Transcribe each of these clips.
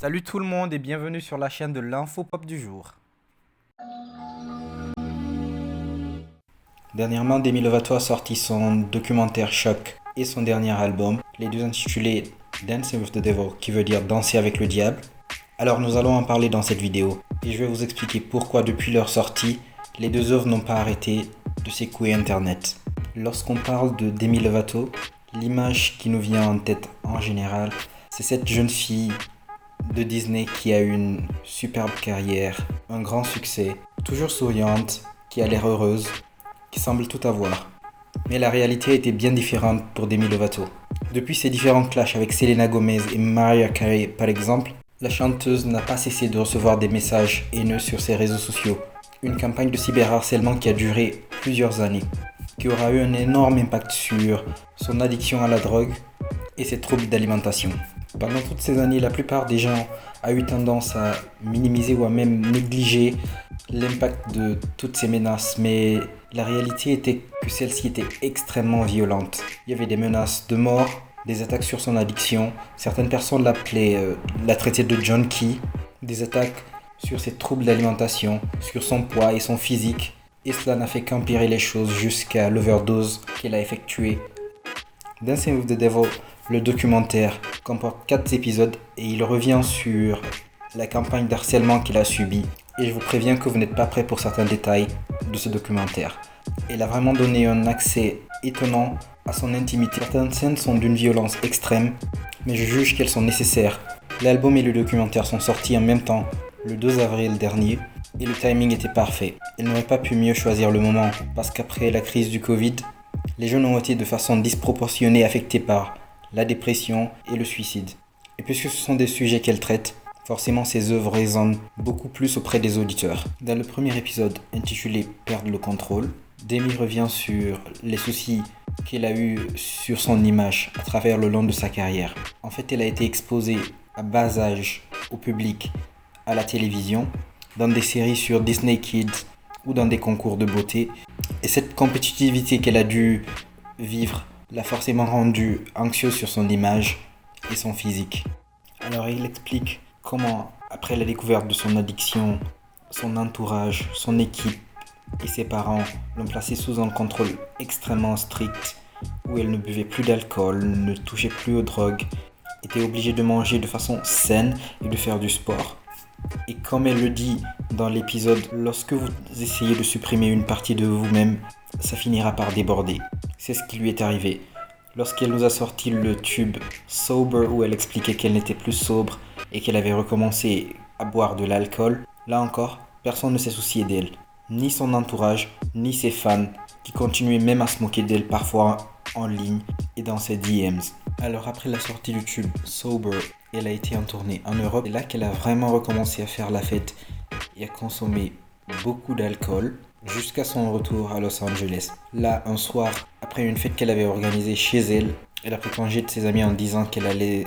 Salut tout le monde et bienvenue sur la chaîne de l'info pop du jour. Dernièrement, Demi Lovato a sorti son documentaire Choc et son dernier album, les deux intitulés Dancing with the Devil, qui veut dire danser avec le diable. Alors nous allons en parler dans cette vidéo et je vais vous expliquer pourquoi depuis leur sortie, les deux œuvres n'ont pas arrêté de secouer internet. Lorsqu'on parle de Demi Lovato, l'image qui nous vient en tête en général, c'est cette jeune fille de Disney qui a eu une superbe carrière, un grand succès, toujours souriante, qui a l'air heureuse, qui semble tout avoir. Mais la réalité était bien différente pour Demi Lovato. Depuis ses différents clashs avec Selena Gomez et Mariah Carey par exemple, la chanteuse n'a pas cessé de recevoir des messages haineux sur ses réseaux sociaux. Une campagne de cyberharcèlement qui a duré plusieurs années, qui aura eu un énorme impact sur son addiction à la drogue et ses troubles d'alimentation. Pendant toutes ces années, la plupart des gens ont eu tendance à minimiser ou à même négliger l'impact de toutes ces menaces, mais la réalité était que celle-ci était extrêmement violente. Il y avait des menaces de mort, des attaques sur son addiction, certaines personnes la traitaient de junkie, des attaques sur ses troubles d'alimentation, sur son poids et son physique, et cela n'a fait qu'empirer les choses jusqu'à l'overdose qu'elle a effectuée. Dancing with the Devil, le documentaire, comporte 4 épisodes et il revient sur la campagne d'harcèlement qu'il a subie. Et je vous préviens que vous n'êtes pas prêts pour certains détails de ce documentaire. Elle a vraiment donné un accès étonnant à son intimité. Certaines scènes sont d'une violence extrême, mais je juge qu'elles sont nécessaires. L'album et le documentaire sont sortis en même temps, le 2 avril dernier, et le timing était parfait. Elle n'aurait pas pu mieux choisir le moment, parce qu'après la crise du Covid, les jeunes ont été de façon disproportionnée affectés par la dépression et le suicide. Et puisque ce sont des sujets qu'elle traite, forcément ses œuvres résonnent beaucoup plus auprès des auditeurs. Dans le premier épisode intitulé Perdre le contrôle, Demi revient sur les soucis qu'elle a eus sur son image à travers le long de sa carrière. En fait, elle a été exposée à bas âge au public, à la télévision, dans des séries sur Disney Kids ou dans des concours de beauté. Et cette compétitivité qu'elle a dû vivre l'a forcément rendue anxieuse sur son image et son physique. Alors il explique comment, après la découverte de son addiction, son entourage, son équipe et ses parents l'ont placée sous un contrôle extrêmement strict, où elle ne buvait plus d'alcool, ne touchait plus aux drogues, était obligée de manger de façon saine et de faire du sport. Et comme elle le dit dans l'épisode, lorsque vous essayez de supprimer une partie de vous-même, ça finira par déborder. C'est ce qui lui est arrivé. Lorsqu'elle nous a sorti le tube Sober, où elle expliquait qu'elle n'était plus sobre et qu'elle avait recommencé à boire de l'alcool, là encore, personne ne s'est soucié d'elle. Ni son entourage, ni ses fans, qui continuaient même à se moquer d'elle parfois en ligne et dans ses DMs. Alors après la sortie du tube Sober, elle a été en tournée en Europe. C'est là qu'elle a vraiment recommencé à faire la fête et à consommer beaucoup d'alcool jusqu'à son retour à Los Angeles. Là, un soir, après une fête qu'elle avait organisée chez elle, elle a pris congé de ses amis en disant qu'elle allait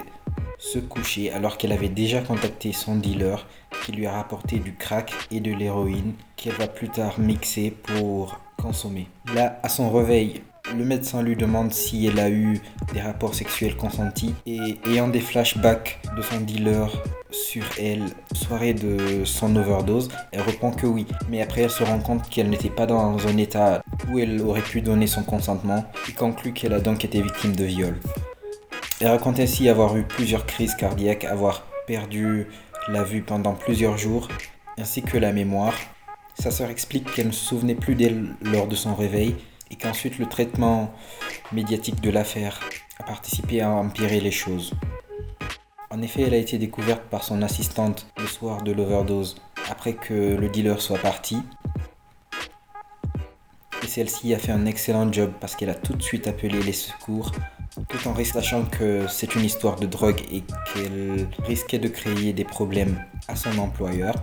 se coucher alors qu'elle avait déjà contacté son dealer qui lui a rapporté du crack et de l'héroïne qu'elle va plus tard mixer pour consommer. Là, à son réveil, le médecin lui demande si elle a eu des rapports sexuels consentis et ayant des flashbacks de son dealer sur elle, soirée de son overdose, elle répond que oui. Mais après elle se rend compte qu'elle n'était pas dans un état où elle aurait pu donner son consentement et conclut qu'elle a donc été victime de viol. Elle raconte ainsi avoir eu plusieurs crises cardiaques, avoir perdu la vue pendant plusieurs jours, ainsi que la mémoire. Sa sœur explique qu'elle ne se souvenait plus d'elle lors de son réveil et qu'ensuite le traitement médiatique de l'affaire a participé à empirer les choses. En effet, elle a été découverte par son assistante le soir de l'overdose, après que le dealer soit parti. Et celle-ci a fait un excellent job parce qu'elle a tout de suite appelé les secours, tout en sachant que c'est une histoire de drogue et qu'elle risquait de créer des problèmes à son employeur.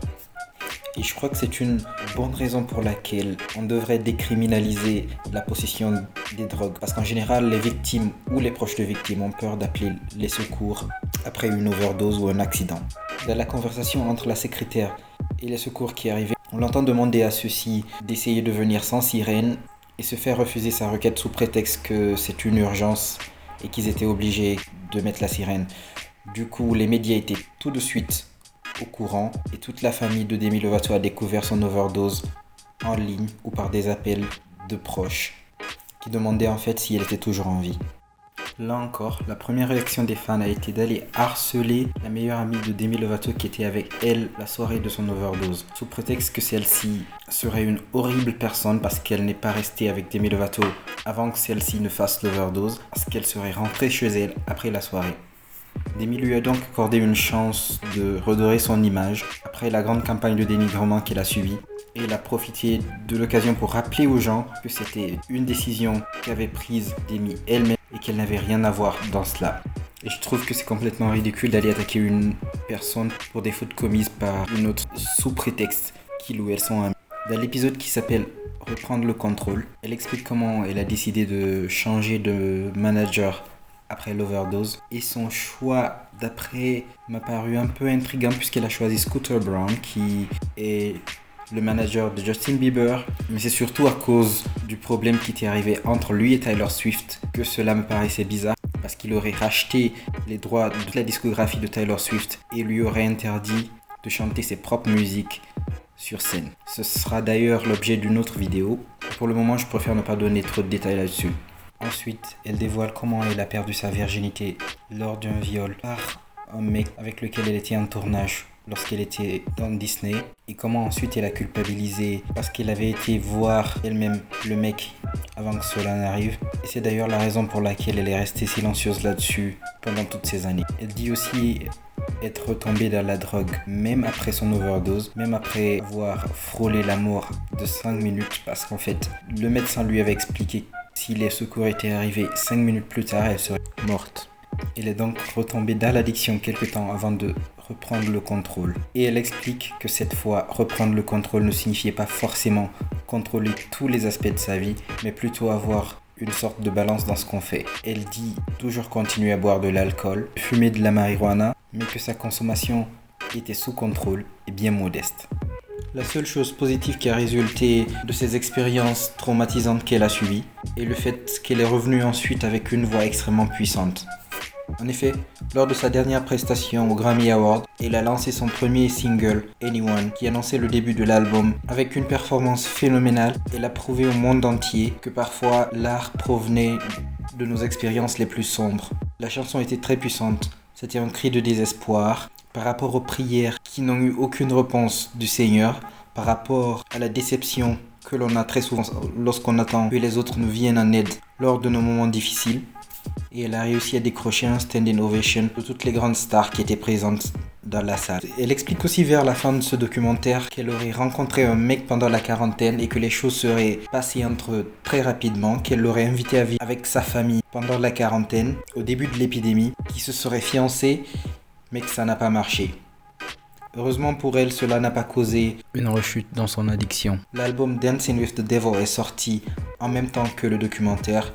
Et je crois que c'est une bonne raison pour laquelle on devrait décriminaliser la possession des drogues. Parce qu'en général, les victimes ou les proches de victimes ont peur d'appeler les secours après une overdose ou un accident. Dans la conversation entre la secrétaire et les secours qui arrivaient, on l'entend demander à ceux-ci d'essayer de venir sans sirène et se faire refuser sa requête sous prétexte que c'est une urgence et qu'ils étaient obligés de mettre la sirène. Du coup, les médias étaient tout de suite au courant et toute la famille de Demi Lovato a découvert son overdose en ligne ou par des appels de proches qui demandaient en fait si elle était toujours en vie. Là encore, la première réaction des fans a été d'aller harceler la meilleure amie de Demi Lovato qui était avec elle la soirée de son overdose, sous prétexte que celle-ci serait une horrible personne parce qu'elle n'est pas restée avec Demi Lovato avant que celle-ci ne fasse l'overdose, parce qu'elle serait rentrée chez elle après la soirée. Demi lui a donc accordé une chance de redorer son image après la grande campagne de dénigrement qu'elle a subie. Et elle a profité de l'occasion pour rappeler aux gens que c'était une décision qu'avait prise Demi elle-même et qu'elle n'avait rien à voir dans cela. Et je trouve que c'est complètement ridicule d'aller attaquer une personne pour des fautes commises par une autre sous prétexte qu'ils ou elles sont amis. Dans l'épisode qui s'appelle Reprendre le contrôle, elle explique comment elle a décidé de changer de manager après l'overdose. Et son choix d'après m'a paru un peu intriguant puisqu'elle a choisi Scooter Braun qui est le manager de Justin Bieber, mais c'est surtout à cause du problème qui était arrivé entre lui et Taylor Swift que cela me paraissait bizarre, parce qu'il aurait racheté les droits de toute la discographie de Taylor Swift et lui aurait interdit de chanter ses propres musiques sur scène. Ce sera d'ailleurs l'objet d'une autre vidéo. Pour le moment, je préfère ne pas donner trop de détails là-dessus. Ensuite, elle dévoile comment elle a perdu sa virginité lors d'un viol par un mec avec lequel elle était en tournage lorsqu'elle était dans Disney, et comment ensuite elle a culpabilisé parce qu'elle avait été voir elle-même le mec avant que cela n'arrive. Et c'est d'ailleurs la raison pour laquelle elle est restée silencieuse là-dessus pendant toutes ces années. Elle dit aussi être retombée dans la drogue même après son overdose, même après avoir frôlé la mort de 5 minutes, parce qu'en fait le médecin lui avait expliqué que si les secours étaient arrivés 5 minutes plus tard, elle serait morte. Elle est donc retombée dans l'addiction quelque temps avant de reprendre le contrôle. Et elle explique que cette fois, reprendre le contrôle ne signifiait pas forcément contrôler tous les aspects de sa vie, mais plutôt avoir une sorte de balance dans ce qu'on fait. Elle dit toujours continuer à boire de l'alcool, fumer de la marijuana, mais que sa consommation était sous contrôle et bien modeste. La seule chose positive qui a résulté de ces expériences traumatisantes qu'elle a subies est le fait qu'elle est revenue ensuite avec une voix extrêmement puissante. En effet, lors de sa dernière prestation au Grammy Awards, elle a lancé son premier single, Anyone, qui annonçait le début de l'album. Avec une performance phénoménale, elle a prouvé au monde entier que parfois l'art provenait de nos expériences les plus sombres. La chanson était très puissante, c'était un cri de désespoir par rapport aux prières qui n'ont eu aucune réponse du Seigneur, par rapport à la déception que l'on a très souvent lorsqu'on attend que les autres nous viennent en aide lors de nos moments difficiles. Et elle a réussi à décrocher un standing ovation de toutes les grandes stars qui étaient présentes dans la salle. Elle explique aussi vers la fin de ce documentaire qu'elle aurait rencontré un mec pendant la quarantaine et que les choses seraient passées entre eux très rapidement, qu'elle l'aurait invité à vivre avec sa famille pendant la quarantaine, au début de l'épidémie, qui se seraient fiancés, mais que ça n'a pas marché. Heureusement pour elle, cela n'a pas causé une rechute dans son addiction. L'album Dancing with the Devil est sorti en même temps que le documentaire.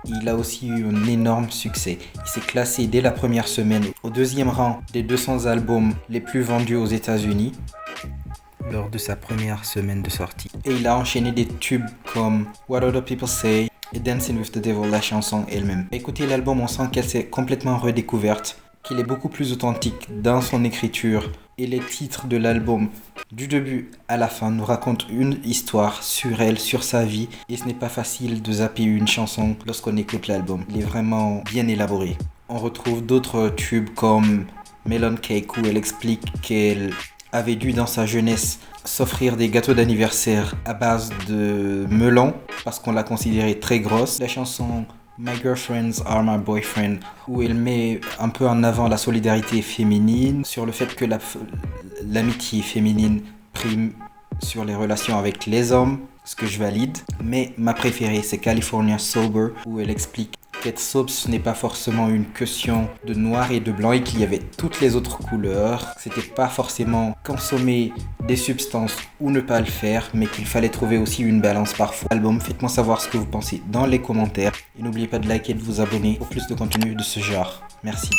Il a aussi eu un énorme succès. Il s'est classé dès la première semaine au 2e rang des 200 albums les plus vendus aux États-Unis lors de sa première semaine de sortie. Et il a enchaîné des tubes comme What Other People Say et Dancing with the Devil, la chanson elle-même. Écoutez l'album, on sent qu'elle s'est complètement redécouverte, qu'il est beaucoup plus authentique dans son écriture, et les titres de l'album du début à la fin nous racontent une histoire sur elle, sur sa vie, et ce n'est pas facile de zapper une chanson lorsqu'on écoute l'album. Il est vraiment bien élaboré. On retrouve d'autres tubes comme Melon Cake où elle explique qu'elle avait dû dans sa jeunesse s'offrir des gâteaux d'anniversaire à base de melon parce qu'on la considérait très grosse. La chanson My Girlfriends Are My Boyfriend, où elle met un peu en avant la solidarité féminine, sur le fait que l'amitié féminine prime sur les relations avec les hommes, ce que je valide. Mais ma préférée, c'est California Sober, où elle explique qu'être sobre, ce n'est pas forcément une question de noir et de blanc et qu'il y avait toutes les autres couleurs. C'était pas forcément consommer des substances ou ne pas le faire, mais qu'il fallait trouver aussi une balance parfois. Album, faites-moi savoir ce que vous pensez dans les commentaires et n'oubliez pas de liker et de vous abonner pour plus de contenu de ce genre. Merci.